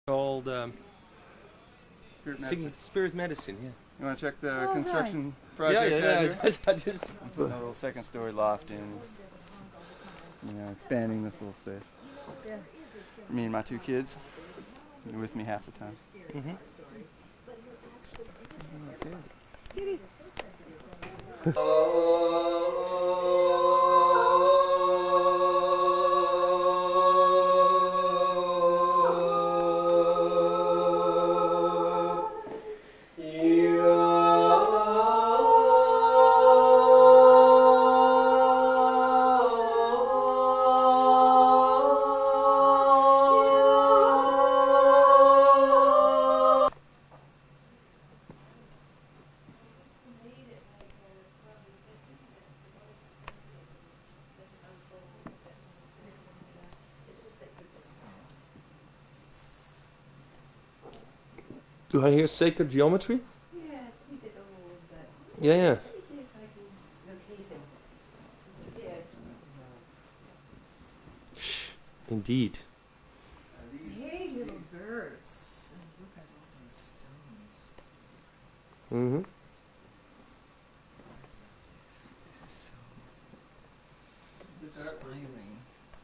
Called Spirit medicine. Spirit medicine, yeah. You want to check the construction project? Yeah. I just put a little second story loft in, expanding this little space. Yeah. Me and my two kids, they're with me half the time. Mm-hmm. Kitty. Do I hear sacred geometry? Yes, we did all of that. Yeah. Let me see if I can locate it. Yeah. Shh. Indeed. Hey, little birds. And look at all those stones. Mm-hmm. This is so inspiring.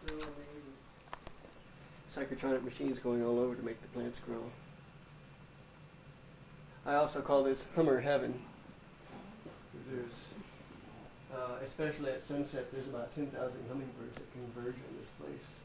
So amazing. Psychotronic machines going all over to make the plants grow. I also call this Hummer Heaven. There's, especially at sunset, there's about 10,000 hummingbirds that converge in this place.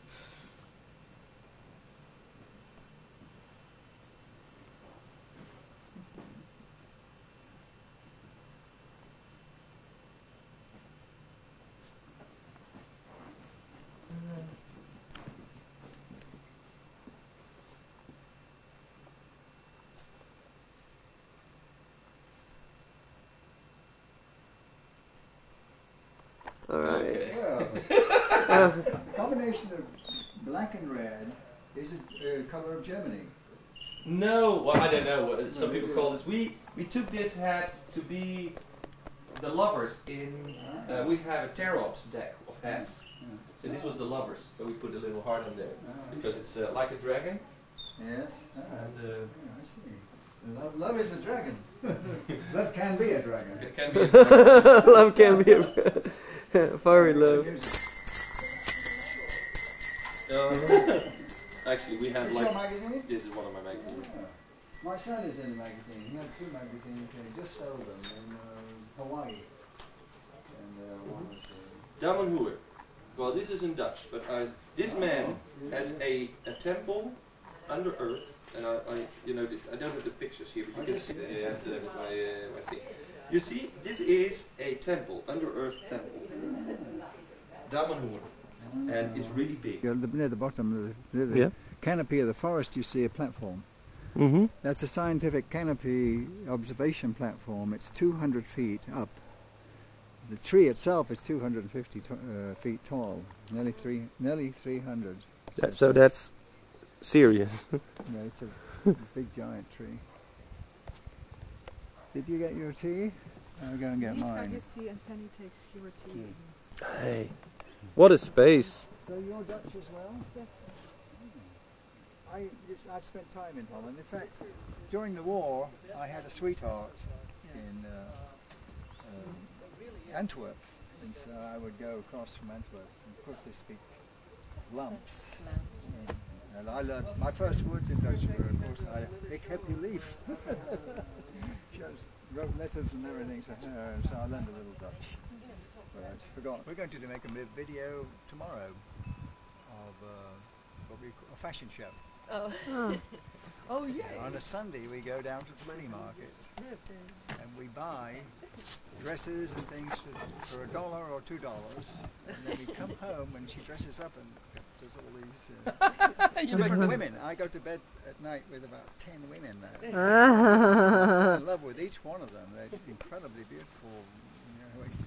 All right. Okay. Well, the combination of black and red is a color of Germany. No, well, I don't know what some people call this. We took this hat to be the lovers in. We have a tarot deck of hats. So this was the lovers. So we put a little heart on there because it's like a dragon. Yes. And I see. Love is a dragon. Love can be a dragon. it can be. A dragon. Love can be a fiery love. Actually, we have Is this like. your magazine? This is one of my magazines. My son is in the magazine. He had 2 magazines and he just sold them in Hawaii. And one was... Damenhoer. Well, this is in Dutch, but this man has a temple under earth, and I don't have the pictures here, but you can see. Amsterdam is my thing. You see, this is a temple, under earth temple. Damenhoer, and it's really big. Near the bottom of the canopy of the forest, you see a platform. Mm-hmm. That's a scientific canopy observation platform. It's 200 feet up. The tree itself is 250 feet tall, nearly 300. So that's serious. Yeah, it's a big giant tree. Did you get your tea? I'll go and get He's got mine. his tea and Penny takes your tea. Hey, what a space. So you're Dutch as well? Yes. I've spent time in Holland. In fact, during the war, I had a sweetheart in Antwerp, and so I would go across from Antwerp. And of course, they speak Lamps. And I learned my first words in Dutch were, of course, ik heb je lief. She wrote letters and everything to her, and so I learned a little Dutch. But I just forgot. We're going to make a video tomorrow of what we call a fashion show. Oh. Oh yeah. On a Sunday we go down to the flea market and we buy dresses and things for $1 or $2, and then we come home and she dresses up and does all these different women. I go to bed at night with about 10 women now. I'm in love with each one of them. They're incredibly beautiful.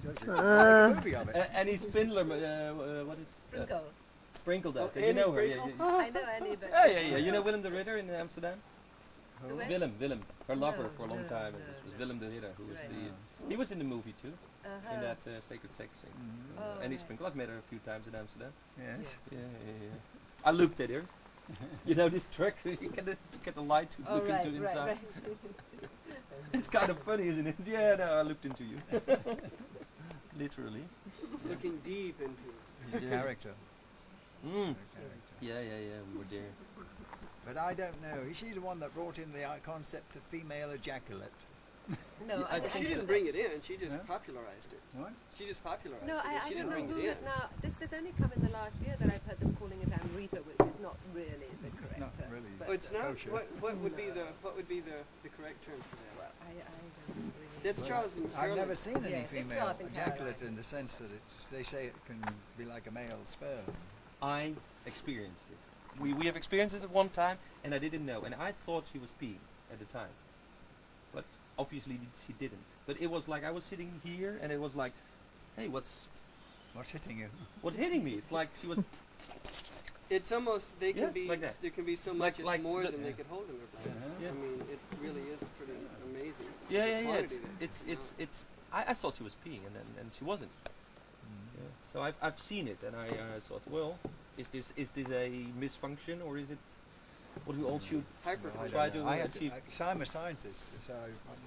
She does it. Make a movie of it. Annie Spindler, what is Sprinkle. Sprinkle that? Oh, you know her? Annie I know Annie, but... Yeah. You know Willem de Ridder in Amsterdam? Who? Willem. Her lover No, for a long no, time. no, It was no. Willem de Ridder, who was Right. he was in the movie too, in that Sacred Sex thing. Oh, Annie right. Sprinkle. I've met her a few times in Amsterdam. Yes. Yeah. I looked at her. You know this trick? You get the light to look into inside. It's kind of funny, isn't it? Yeah, no, I looked into you. Literally. Looking deep into His character. Mm. Her character. Yeah, we were there. But I don't know. Is she the one that brought in the concept of female ejaculate? No, I I think She think so. didn't bring it in, she just Huh? popularized it. What? She just popularized No, it. I She don't didn't know bring who it is in. now. This has only come in the last year that I've heard them calling it Amrita, which is not really the correct Not term. really. But Oh, it's not. Kosher. What would be the correct term for that? well, I don't really. That's Well, Charles and I've Caroline. never seen any Yes, it's female Charles and ejaculate Caroline. in the sense that they say it can be like a male sperm. I experienced it. We have experienced it at one time, and I didn't know. And I thought she was peeing at the time. But obviously she didn't. But it was like I was sitting here, and it was like, hey, what's hitting you? hitting me? It's like she was... It's almost they can Yeah, be like that. there can be so Like- much like more the- than they could hold in their body. Uh-huh. Yeah. I mean, it really is pretty amazing. Yeah, the yeah. quantity that It's. I thought she was peeing, and she wasn't. Yeah. So I've seen it, and I thought, well, is this a misfunction, or is it what we all should Hyper. I try don't to know. I have achieve? so I'm a scientist, so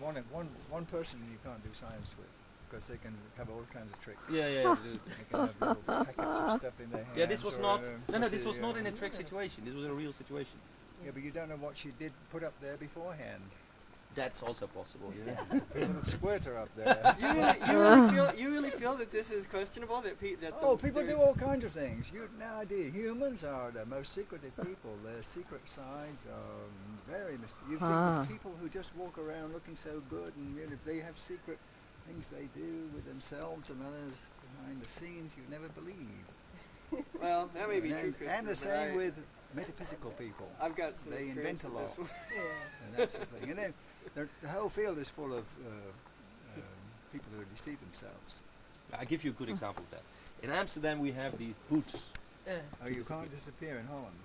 one person you can't do science with because they can have all kinds of tricks. Yeah. They can have little packets of stuff in their hands. Yeah, this was or, not. No, this pussy, was not in a yeah. trick situation. This was a real situation. Yeah, but you don't know what she did put up there beforehand. That's also possible. Yeah. A little squirter up there. You really feel that this is questionable? That Oh, people do all kinds of things. You have no idea. Humans are the most secretive people. Their secret sides are very you think of people who just walk around looking so good, and really they have secret things they do with themselves and others behind the scenes you never believe. Well, that may be true, And Christopher, the but same with metaphysical people. I've got some They experience invent a with this lot. one. And that sort of thing. And then the whole field is full of people who deceive themselves. I give you a good example of that. In Amsterdam, we have these booths, Oh, you can't disappear in Holland.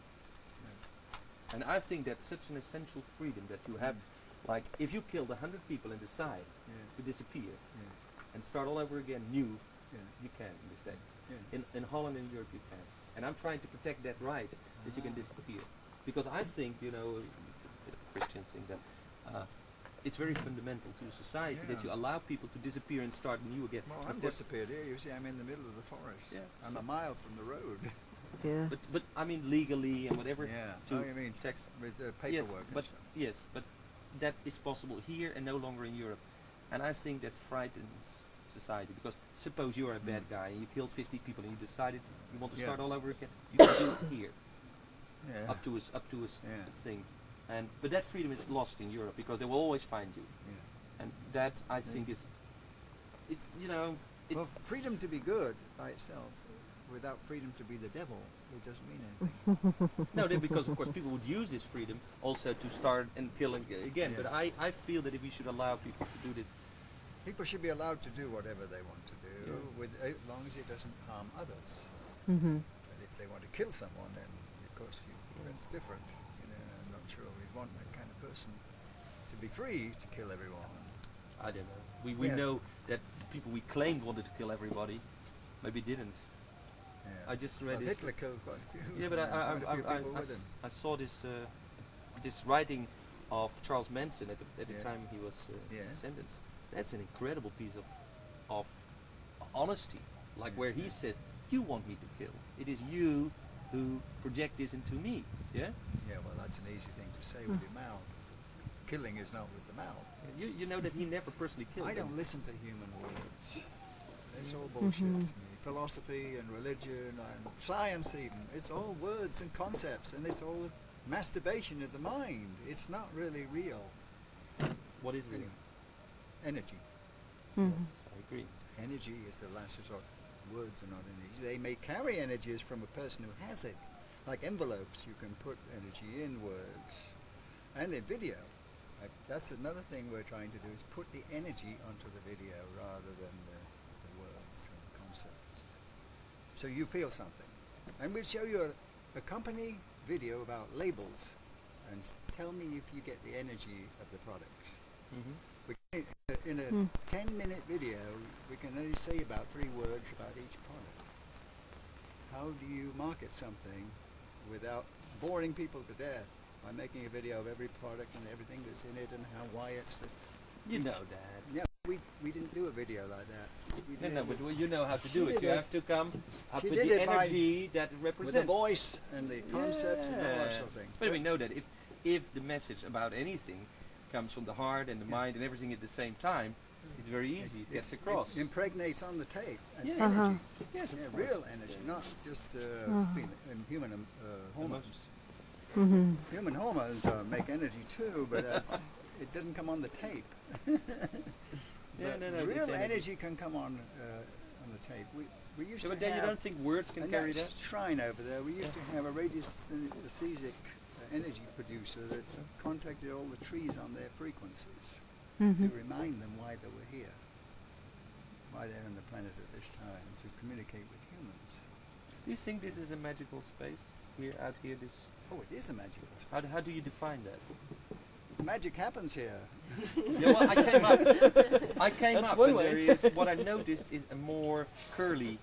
and I think that's such an essential freedom that you have. Like, if you killed 100 people and decide Yeah. to disappear Yeah. and start all over again, new, Yeah. you can in this day. Yeah. In Holland and Europe, you can. And I'm trying to protect that right that you can disappear, because I think it's a bit of a Christian thing that it's very fundamental to society that you Yeah. allow people to disappear and start new again. Well, Of I'm course- disappeared here. You see, I'm in the middle of the forest. Yeah. I'm a mile from the road. Yeah. But I mean legally and whatever. Yeah. To Oh, you mean text. with Yes, paperwork but and stuff. yes, but that is possible here and no longer in Europe, and I think that frightens society, because suppose you're a bad guy and you killed 50 people and you decided you want to Yeah. start all over again, you can do it here Yeah. up to a Yeah. thing, but that freedom is lost in Europe because they will always find you, Yeah. and that I think is it's Well, freedom to be good by itself, without freedom to be the devil, it doesn't mean anything. no, because of course people would use this freedom also to start and kill again. Yeah. But I feel that if we should allow people to do this, People should be allowed to do whatever they want to do, Yeah. with as long as it doesn't harm others. Mm-hmm. But if they want to kill someone, then of course that's different. I'm not sure we want that kind of person to be free to kill everyone. I don't know. We Yeah. know that the people we claimed wanted to kill everybody maybe didn't. Yeah. I just read Well, this. Hitler killed quite a few. Yeah, but quite a few people with him. I saw this writing of Charles Manson at the Yeah. time he was Yeah. sentenced. That's an incredible piece of honesty, like Yeah. where he says, "You want me to kill. It is you who project this into me." Yeah. Yeah, well, that's an easy thing to say with your mouth. Killing is not with the mouth. You know that he never personally killed I them. don't listen to human words. It's all bullshit to me. Philosophy and religion and science even. It's all words and concepts, and it's all masturbation of the mind. It's not really real. What is real? Energy. Yes, I agree. Energy is the last resort. Words are not energy. They may carry energies from a person who has it. Like envelopes, you can put energy in words. And in video. That's another thing we're trying to do, is put the energy onto the video rather than the words and concepts. So you feel something. And we'll show you a company video about labels and tell me if you get the energy of the products. In a 10-minute video, we can only say about 3 words about each product. How do you market something without boring people to death by making a video of every product and everything that's in it and why it's the... You know that. Yeah, we didn't do a video like that. We No, did but you know how to She do it. did You it. have to come up She with did the it by- energy that it represents. with the voice and the concepts and all that Yeah. sort of thing. But we know that if the message about anything comes from the heart and the mind and everything at the same time, it's very easy. It gets across. It impregnates on the tape. And Yeah. energy. Yes, Yeah, of course. real energy, not just human hormones. Human hormones make energy too, but it doesn't come on the tape. Yeah, But no, real it's energy can come on the tape. We used Yeah, to but then you have don't think words can in carry that that? shrine over there. We used to have a radiesthetic energy producer that contacted all the trees on their frequencies to remind them why they were here, why they're on the planet at this time, to communicate with humans. Do you think this is a magical space? We're out here. Oh, it is a magical space. How do you define that? Magic happens here. Yeah, well, I came That's up, one and way. there is what I noticed is a more curly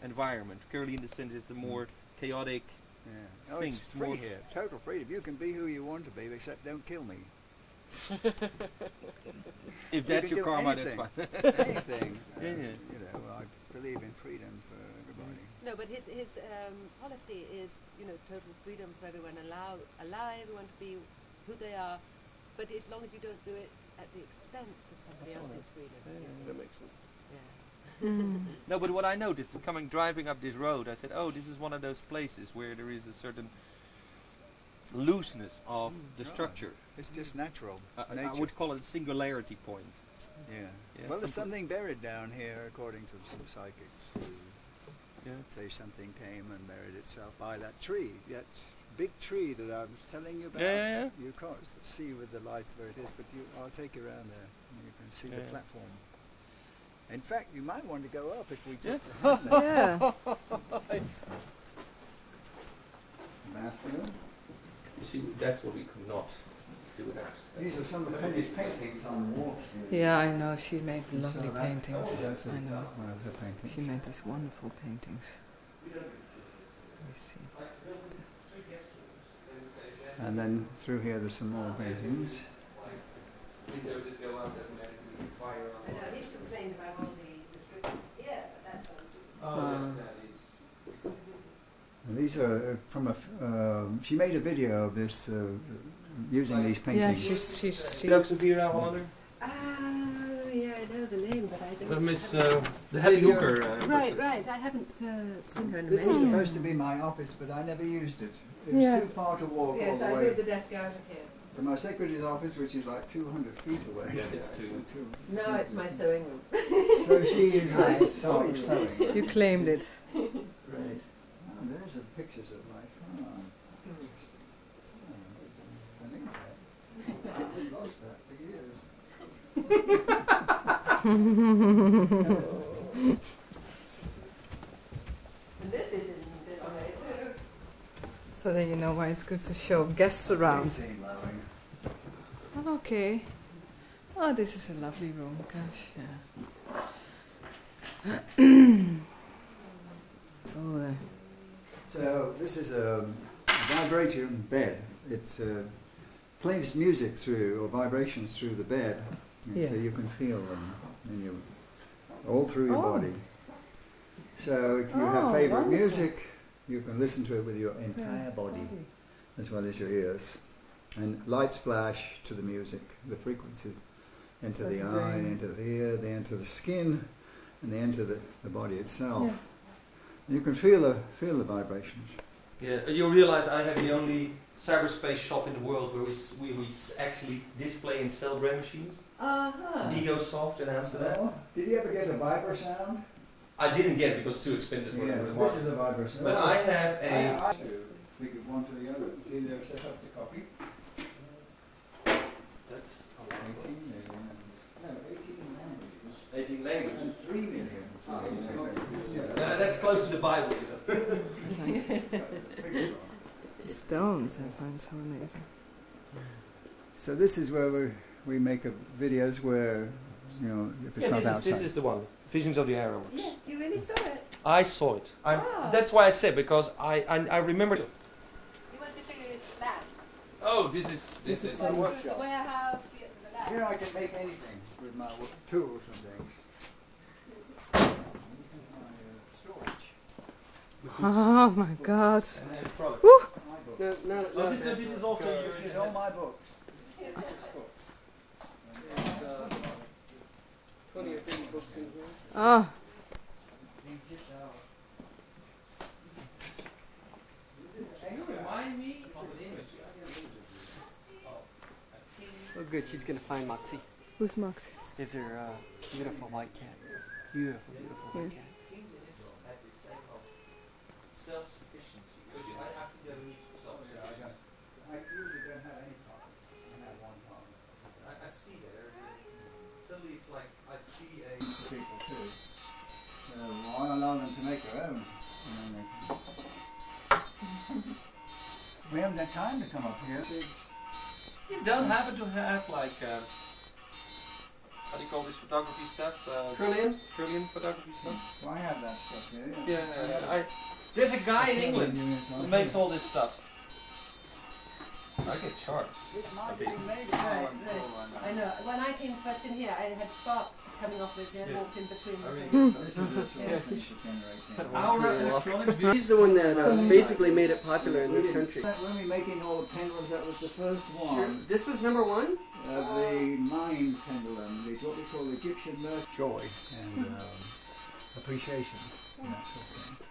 environment. Curly in the sense is the more chaotic. Yeah. Oh, Things it's free more- here. Total freedom. You can be who you want to be, except don't kill me. If that's can your do karma, anything. that's fine. Anything. Yeah. You know, I believe in freedom for everybody. No, but his policy is, total freedom for everyone. Allow everyone to be who they are, but as long as you don't do it at the expense of somebody else's freedom. That makes sense. Yeah. No, but what I noticed is driving up this road, I said, oh, this is one of those places where there is a certain looseness of the Right. structure. It's just natural. I nature. would call it a singularity point. Yeah. Yeah, Well, there's something- something buried down here, according to some psychics, who Yeah. say something came and buried itself by that tree. That big tree that I was telling you about. Yeah. You can't see with the light where it is, but I'll take you around there. And you can see the Yeah. platform. In fact, you might want to go up if we Yeah. took the hand there. Yeah. Bathroom. You see, that's what we could not do without. These are some of Penny's paintings on the wall. Yeah, I know. She made lovely So that- paintings. That's I know. one of her paintings. She made these wonderful paintings. Let me see. And then through here there's some more paintings. Windows that go out automatically, fire I know, he's complained about all the restrictions here, but that's And these are from she made a video of this using these Yeah, paintings. she. Welke Vera Hollander? yeah, I know the name, but I don't. Miss the heavy hooker. Right. I haven't seen her in a This minute. is supposed to be my office, but I never used it. It was Yeah. too far to walk all Yes, the I way moved the desk out of here. to my secretary's office, which is like 200 feet away. Yeah, it's too- No, it's my sewing room. So she is sewing. You claimed it. Great. Oh, there's the pictures of my farm. I think that. I've lost that for years. And this is in this way too. So then you know why it's good to show guests around. Painting, Larry. Oh, okay. Oh, this is a lovely room, gosh, yeah. So this is a vibration bed. It plays music through, or vibrations through the bed, and so Yeah. you can feel them in your, all through your Oh. body. So if you Oh, have favourite wonderful. music, you can listen to it with your entire body, as well as your ears. And lights flash to the music, the frequencies enter the Like eye, rain. they enter the ear, they enter the skin, and they enter the body itself. Yeah. And you can feel the vibrations. Yeah, you realize I have the only cyberspace shop in the world where we actually display and sell brain machines. Ego Soft in Amsterdam. Did you ever get a vibra sound? I didn't get it because it's too expensive for Yeah, the this is a vibra sound. But I have a. I we could one to the other. See, they're set up to copy. That's 18 million. No, 18 languages. 18 languages. And 3 million. That's close to the Bible, you know. Stones, I find so amazing. So this is where we make videos where, you know, if it's not outside. This is the one. Visions of the Arrows. Yes, you really saw it. I saw it. Ah. That's why I said, because I remember. You want to show your this is This is my some workshop. The warehouse, the lab. Here I can make anything with my tools and things. This is my storage. Oh my God. and product. My books. No, Oh, this is also This is all your. my books. 20 or 30 books in here. Oh. You remind me of an image. Oh, good. She's gonna find Moxie. Who's Max? It's her beautiful white cat. Beautiful, beautiful white cat. Had this sense of self-sufficiency. Because I see their needs for self-sufficiency. I usually don't have any problems. I have one problem. I see that. Suddenly it's like I see a. People too. So I allow them to make their own. And then they can. We haven't had time to come up here. You don't happen to have like how do you call this photography stuff? Trillion? Trillion photography stuff. So I have that stuff here. Yeah, there's a guy in England who makes all this stuff. I get charged. This might be bit. made in Right, Holland. right. I know. When I came first in here, I had sparks coming off with you and Yes. walked in between the I things. This is the sort of thing for generating. Our electronic video. He's the one that basically made it popular in this country. When we making all the pendulums, that was the first one. This was number one? The mind pendulum, is what we call Egyptian joy and appreciation and that sort of thing.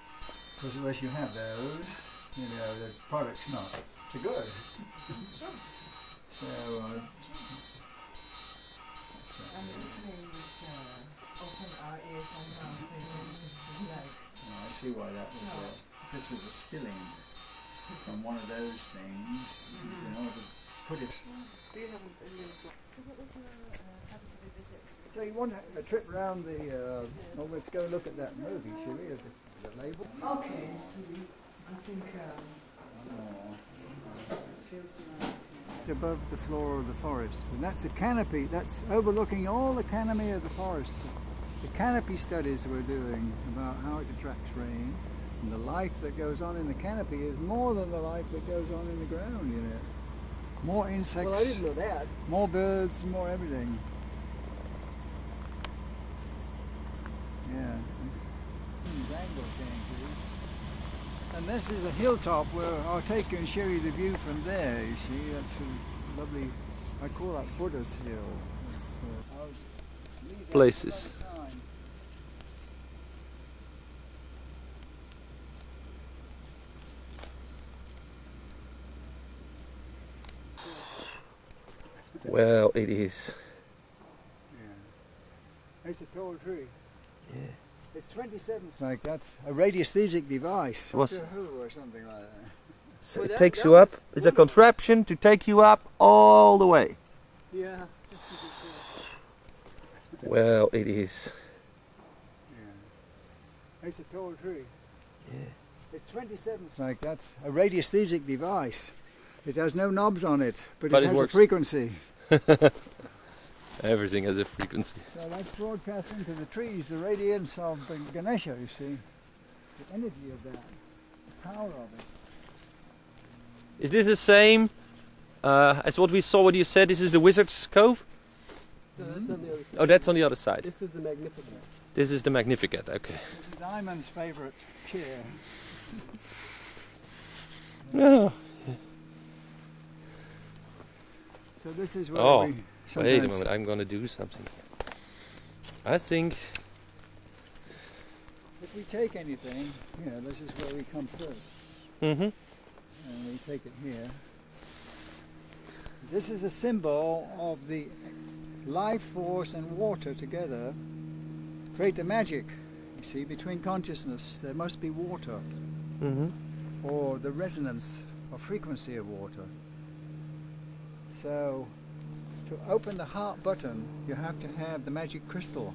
Because unless you have those, you know, the product's not so good. So, I'm listening with open our ears and mouth. This is like. I see why that was there. This was a spilling from one of those things in order to put it. Do you have a so what was your purpose of your visit? So you want a trip around the, well, let's go look at that movie, shall we? The label? Okay, so I think feels like. Above the floor of the forest, and that's a canopy that's overlooking all the canopy of the forest. The canopy studies we're doing about how it attracts rain, and the life that goes on in the canopy is more than the life that goes on in the ground, you know. More insects, Well, I didn't know that. more birds, more everything. Yeah. These angle changes. And this is a hilltop where I'll take you and show you the view from there, you see. That's a lovely, I call that Buddha's Hill. I'll leave that Places. for another time. Well, it is. Yeah. It's a tall tree. Yeah. It's 27. Like that's a radiesthetic device. Was- Doctor Who or something like that. So Well, it that- takes that you up. was It's a contraption to take you up all the way. Yeah. Well, it is. Yeah. It's a tall tree. Yeah. It's 27. Like that's a radiesthetic device. It has no knobs on it, but But it it has works. a frequency. Everything has a frequency. So that's broadcast into the trees, the radiance of the Ganesha, you see. The energy of that, the power of it. Is this the same as what we saw? What you said? This is the Wizard's Cove. No, that's on the other side. Oh, that's on the other side. This is the Magnificent. This is the Magnificat. Okay. This is Iman's favourite chair. Yeah. So this is where Oh, we Wait a sometimes- moment. I'm gonna do something. I think. If we take anything, you know, this is where we come first. Mm-hmm. And we take it here. This is a symbol of the life force and water together create the magic. You see, between consciousness there must be water, Mm-hmm. or the resonance or frequency of water. So to open the heart button you have to have the magic crystal.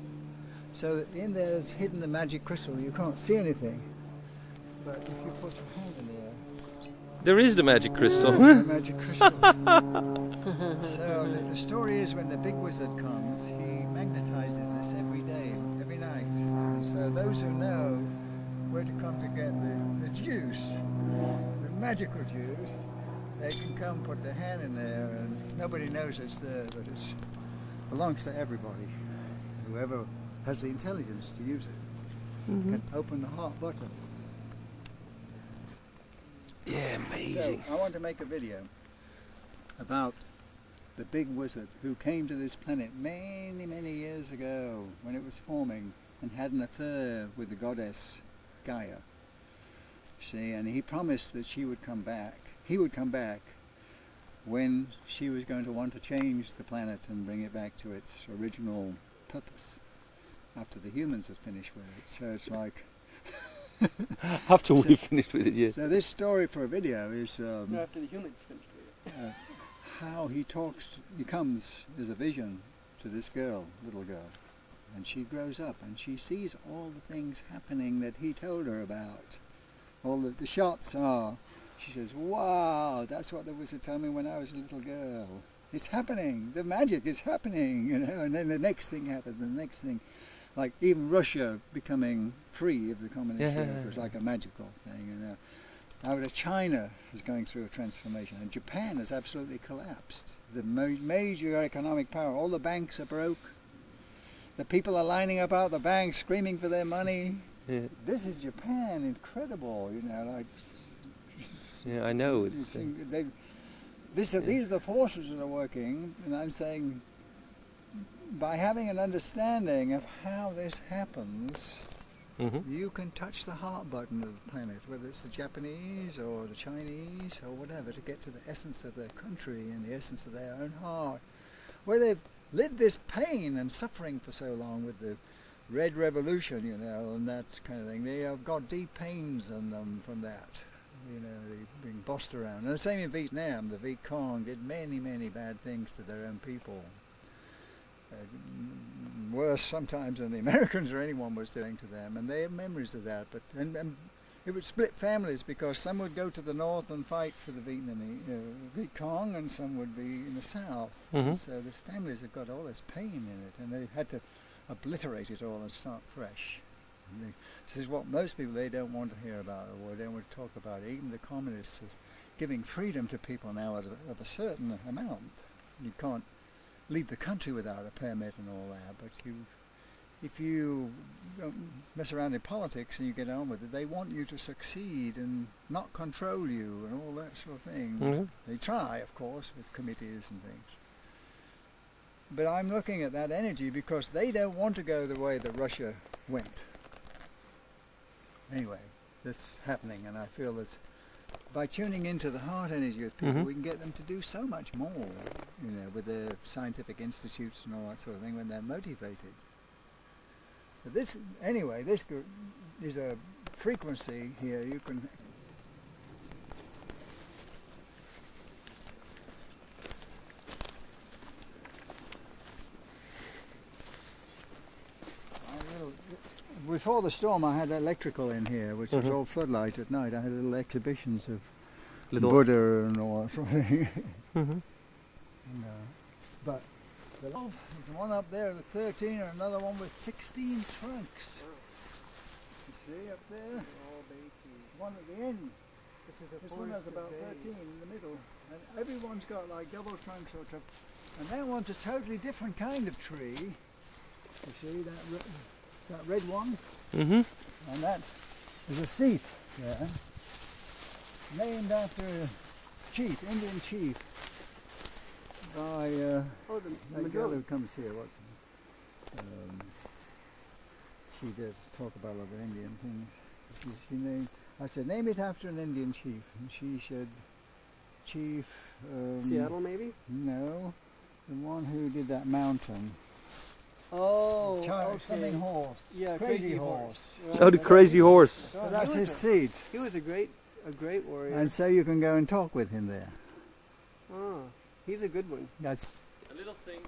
So that in there is hidden the magic crystal. You can't see anything, but if you put your hand in there, There is the magic crystal. there's the magic crystal. So the story is when the big wizard comes, he magnetizes this every day, every night. So those who know where to come to get the juice, the magical juice, they can come put their hand in there and nobody knows it's there, but it belongs to everybody. Whoever has the intelligence to use it can open the heart button. Yeah, amazing. So, I want to make a video about the big wizard who came to this planet many, many years ago when it was forming and had an affair with the goddess Gaia. See, and he promised that she would come back. He would come back when she was going to want to change the planet and bring it back to its original purpose after the humans had finished with it. So it's like... After we finished with it, yes. So this story for a video is... No, after the humans finished with it. How he talks, he comes as a vision to this girl, little girl. And she grows up and she sees all the things happening that he told her about. All the shots are, she says, wow, that's what the wizard told me when I was a little girl. It's happening, the magic is happening, you know, and then the next thing happens, the next thing. Like even Russia becoming free of the communist Europe was like a magical thing, you know. Now China is going through a transformation and Japan has absolutely collapsed. The major economic power, all the banks are broke. The people are lining up out the banks, screaming for their money. Yeah. This is Japan, incredible, you know, like... Yeah, I know. It's, these are the forces that are working, and I'm saying, by having an understanding of how this happens, you can touch the heart button of the planet, whether it's the Japanese or the Chinese or whatever, to get to the essence of their country and the essence of their own heart, where they've lived this pain and suffering for so long with the Red Revolution, you know, and that kind of thing. They have got deep pains in them from that, you know, being bossed around. And the same in Vietnam. The Viet Cong did many, many bad things to their own people. Worse sometimes than the Americans or anyone was doing to them, and they have memories of that. But and it would split families because some would go to the north and fight for the Vietnamese, Viet Cong, and some would be in the south. And so these families have got all this pain in it, and they had to obliterate it all and start fresh. And this is what most people, they don't want to hear about, or they don't want to talk about it. Even the communists are giving freedom to people now of a certain amount. You can't leave the country without a permit and all that, but if you don't mess around in politics and you get on with it, they want you to succeed and not control you and all that sort of thing. They try, of course, with committees and things. But I'm looking at that energy because they don't want to go the way that Russia went. Anyway, that's happening, and I feel that by tuning into the heart energy of people, we can get them to do so much more, you know, with their scientific institutes and all that sort of thing when they're motivated. But this, anyway, this is a frequency here. You can... Before the storm I had electrical in here, which was all floodlight at night. I had little exhibitions of Buddha and all that sort of thing. But there's one up there with 13 and another one with 16 trunks. You see up there? One at the end. This one has about 13 in the middle. And everyone's got like double trunks or triple. And that one's a totally different kind of tree. You see that red one? And that is a seat there, named after a chief, Indian chief, by that girl who comes here. What's she does talk about other Indian things. She named. I said, name it after an Indian chief, and she said, Chief. Seattle, maybe? No, the one who did that mountain. Oh, something horse. Yeah, crazy horse. Right. Oh, the crazy horse. So that's his seat. He was a great warrior. And so you can go and talk with him there. Oh, he's a good one. That's a little thing